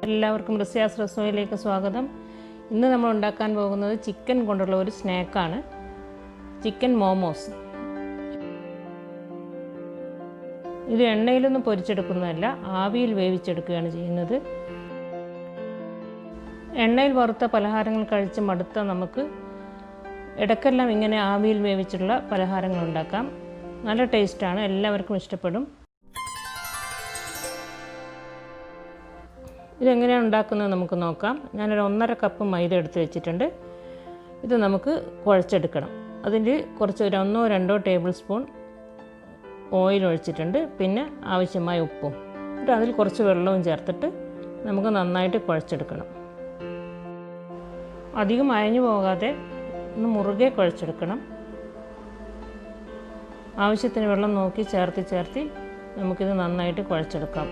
എല്ലാവർക്കും റസോയിലേക്ക് സ്വാഗതം. ഇന്ന് നമ്മൾ ഉണ്ടാക്കാൻ പോകുന്നത് ചിക്കൻ കൊണ്ടുള്ള ഒരു സ്നാക്കാണ്, ചിക്കൻ മോമോസ്. ഇത് എണ്ണയിലൊന്നും പൊരിച്ചെടുക്കുന്നതല്ല, ആവിയിൽ വേവിച്ചെടുക്കുകയാണ് ചെയ്യുന്നത്. എണ്ണയിൽ വറുത്ത പലഹാരങ്ങൾ കഴിച്ച് മടുത്ത നമുക്ക് ഇടയ്ക്കെല്ലാം ഇങ്ങനെ ആവിയിൽ വേവിച്ചുള്ള പലഹാരങ്ങൾ ഉണ്ടാക്കാം. നല്ല ടേസ്റ്റാണ്, എല്ലാവർക്കും ഇഷ്ടപ്പെടും. ഇതെങ്ങനെയാണ് ഉണ്ടാക്കുന്നത് നമുക്ക് നോക്കാം. ഞാനൊരു 1.5 കപ്പ് മൈദ എടുത്ത് വെച്ചിട്ടുണ്ട്. ഇത് നമുക്ക് കുഴച്ചെടുക്കണം. അതിൽ കുറച്ച് 1-2 ടേബിൾ സ്പൂൺ ഓയിൽ ഒഴിച്ചിട്ടുണ്ട്. പിന്നെ ആവശ്യമായ ഉപ്പും എന്നിട്ട് അതിൽ കുറച്ച് വെള്ളവും ചേർത്തിട്ട് നമുക്ക് നന്നായിട്ട് കുഴച്ചെടുക്കണം. അധികം അയഞ്ഞു പോകാതെ ഒന്ന് മുറുകെ കുഴച്ചെടുക്കണം. ആവശ്യത്തിന് വെള്ളം നോക്കി ചേർത്തി നമുക്കിത് നന്നായിട്ട് കുഴച്ചെടുക്കാം.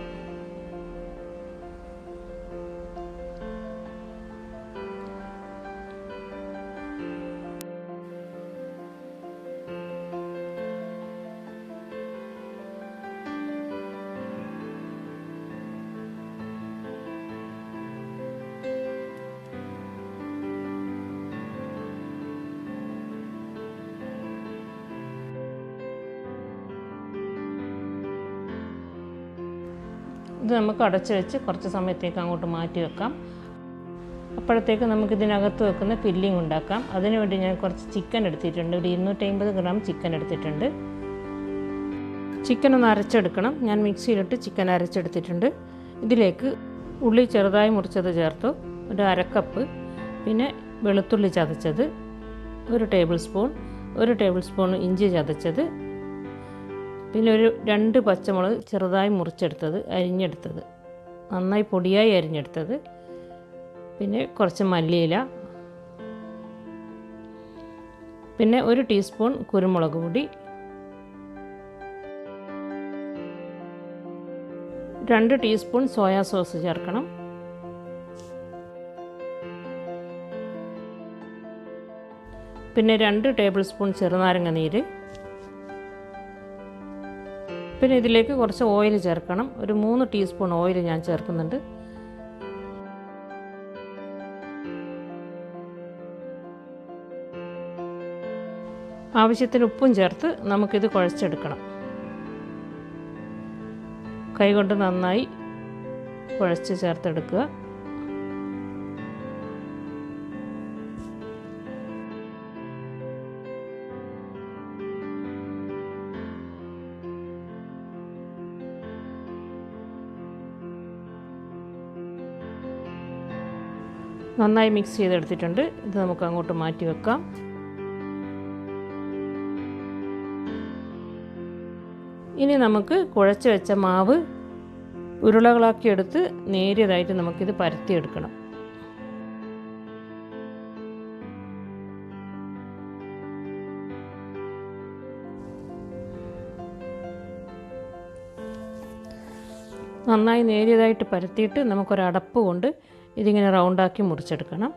ഇത് നമുക്ക് അടച്ചു വെച്ച് കുറച്ച് സമയത്തേക്ക് അങ്ങോട്ട് മാറ്റി വെക്കാം. അപ്പോഴത്തേക്ക് നമുക്കിതിനകത്ത് വെക്കുന്ന ഫില്ലിംഗ് ഉണ്ടാക്കാം. അതിനുവേണ്ടി ഞാൻ കുറച്ച് ചിക്കൻ എടുത്തിട്ടുണ്ട്. ഒരു 250 ഗ്രാം ചിക്കൻ എടുത്തിട്ടുണ്ട്. ചിക്കൻ ഒന്ന് അരച്ചെടുക്കണം. ഞാൻ മിക്സിയിലിട്ട് ചിക്കൻ അരച്ചെടുത്തിട്ടുണ്ട്. ഇതിലേക്ക് ഉള്ളി ചെറുതായി മുറിച്ചത് ചേർത്തു, ഒരു 1/2 കപ്പ്. പിന്നെ വെളുത്തുള്ളി ചതച്ചത് 1 ടേബിൾ സ്പൂൺ ഇഞ്ചി ചതച്ചത്, പിന്നെ ഒരു 2 പച്ചമുളക് ചെറുതായി മുറിച്ചെടുത്തത്, അരിഞ്ഞെടുത്തത്, നന്നായി പൊടിയായി അരിഞ്ഞെടുത്തത്, പിന്നെ കുറച്ച് മല്ലിയില, പിന്നെ 1 ടീസ്പൂൺ കുരുമുളക് പൊടി, 2 ടീസ്പൂൺ സോയാ സോസ് ചേർക്കണം. പിന്നെ 2 ടേബിൾ സ്പൂൺ ചെറുനാരങ്ങ നീര്. പിന്നെ ഇതിലേക്ക് കുറച്ച് ഓയിൽ ചേർക്കണം. ഒരു 3 ടീസ്പൂൺ ഓയിൽ ഞാൻ ചേർക്കുന്നുണ്ട്. ആവശ്യത്തിന് ഉപ്പും ചേർത്ത് നമുക്കിത് കുഴച്ചെടുക്കണം. കൈകൊണ്ട് നന്നായി കുഴച്ച് ചേർത്തെടുക്കുക. നന്നായി മിക്സ് ചെയ്തെടുത്തിട്ടുണ്ട്. ഇത് നമുക്ക് അങ്ങോട്ട് മാറ്റി വെക്കാം. ഇനി നമുക്ക് കുഴച്ച് വെച്ച മാവ് ഉരുളകളാക്കിയെടുത്ത് നേരിയതായിട്ട് നമുക്കിത് പരത്തിയെടുക്കണം. നന്നായി നേരിയതായിട്ട് പരത്തിയിട്ട് നമുക്കൊരടപ്പ് കൊണ്ട് ഇതിങ്ങനെ റൗണ്ടാക്കി മുറിച്ചെടുക്കണം.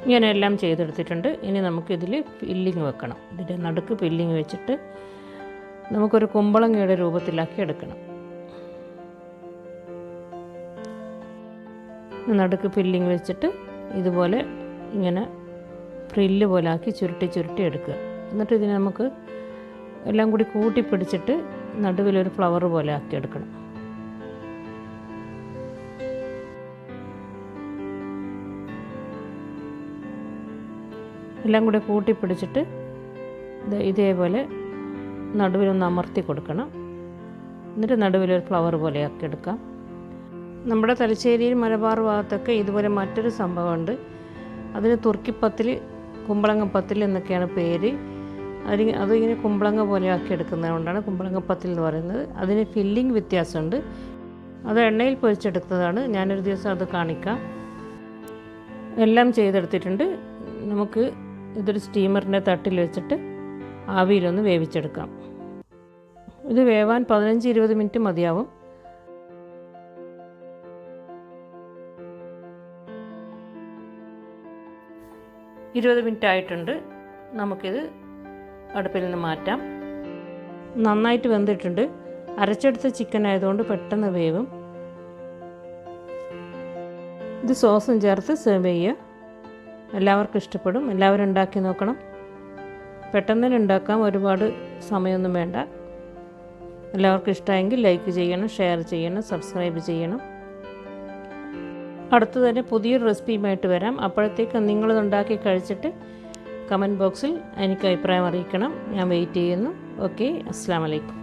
ഇങ്ങനെ എല്ലാം ചെയ്തെടുത്തിട്ടുണ്ട്. ഇനി നമുക്കിതിൽ ഫില്ലിങ് വെക്കണം. ഇതിൻ്റെ നടുക്ക് ഫില്ലിങ് വെച്ചിട്ട് നമുക്കൊരു കുമ്പളങ്ങയുടെ രൂപത്തിലാക്കി എടുക്കണം. നടുക്ക് ഫില്ലിങ് വെച്ചിട്ട് ഇതുപോലെ ഇങ്ങനെ ഫ്രില്ല് പോലെ ആക്കി ചുരുട്ടി എടുക്കുക. എന്നിട്ട് ഇതിനെ നമുക്ക് എല്ലാം കൂടി കൂട്ടി പിടിച്ചിട്ട് നടുവിലൊരു ഫ്ലവർ പോലെ ആക്കി എടുക്കണം. എല്ലാം കൂടി കൂട്ടി പിടിച്ചിട്ട് ഇതേപോലെ നടുവിലൊന്ന് അമർത്തി കൊടുക്കണം. എന്നിട്ട് നടുവിലൊരു ഫ്ലവർ പോലെ ആക്കി എടുക്കാം. നമ്മുടെ തലശ്ശേരിയിൽ മലബാർ ഭാഗത്തൊക്കെ ഇതുപോലെ മറ്റൊരു സംഭവമുണ്ട്. അതിന് തുർക്കിപ്പത്തിൽ, കുമ്പളങ്ങപ്പത്തിൽ എന്നൊക്കെയാണ് പേര്. അതിങ്ങനെ കുമ്പളങ്ങ പോലെ ആക്കി എടുക്കുന്നത് കൊണ്ടാണ് കുമ്പളങ്ങപ്പത്തിൽ എന്ന് പറയുന്നത്. അതിന് ഫില്ലിംഗ് വ്യത്യാസമുണ്ട്. അത് എണ്ണയിൽ പൊരിച്ചെടുത്തതാണ്. ഞാനൊരു ദിവസം അത് കാണിക്കാം. എല്ലാം ചെയ്തെടുത്തിട്ടുണ്ട്. നമുക്ക് ഇതൊരു സ്റ്റീമറിൻ്റെ തട്ടിൽ വെച്ചിട്ട് ആവിയിലൊന്ന് വേവിച്ചെടുക്കാം. ഇത് വേവാൻ 15-20 മിനിറ്റ് മതിയാവും. മിനിറ്റ് ആയിട്ടുണ്ട്. നമുക്കിത് അടുപ്പിൽ നിന്ന് മാറ്റാം. നന്നായിട്ട് വെന്തിട്ടുണ്ട്. അരച്ചെടുത്ത ചിക്കൻ ആയതുകൊണ്ട് പെട്ടെന്ന് വേവും. ഇത് സോസും ചേർത്ത് സെർവ് ചെയ്യുക. എല്ലാവർക്കും ഇഷ്ടപ്പെടും. എല്ലാവരും ഉണ്ടാക്കി നോക്കണം. പെട്ടെന്ന് തന്നെ ഉണ്ടാക്കാം, ഒരുപാട് സമയമൊന്നും വേണ്ട. എല്ലാവർക്കും ഇഷ്ടമായെങ്കിൽ ലൈക്ക് ചെയ്യണം, ഷെയർ ചെയ്യണം, സബ്സ്ക്രൈബ് ചെയ്യണം. അടുത്ത് തന്നെ പുതിയൊരു റെസിപ്പിയുമായിട്ട് വരാം. അപ്പോഴത്തേക്ക് നിങ്ങളിതുണ്ടാക്കി കഴിച്ചിട്ട് കമൻറ്റ് ബോക്സിൽ എനിക്ക് അഭിപ്രായം അറിയിക്കണം. ഞാൻ വെയിറ്റ് ചെയ്യുന്നു. ഓക്കെ, അസ്സലാമു അലൈക്കും.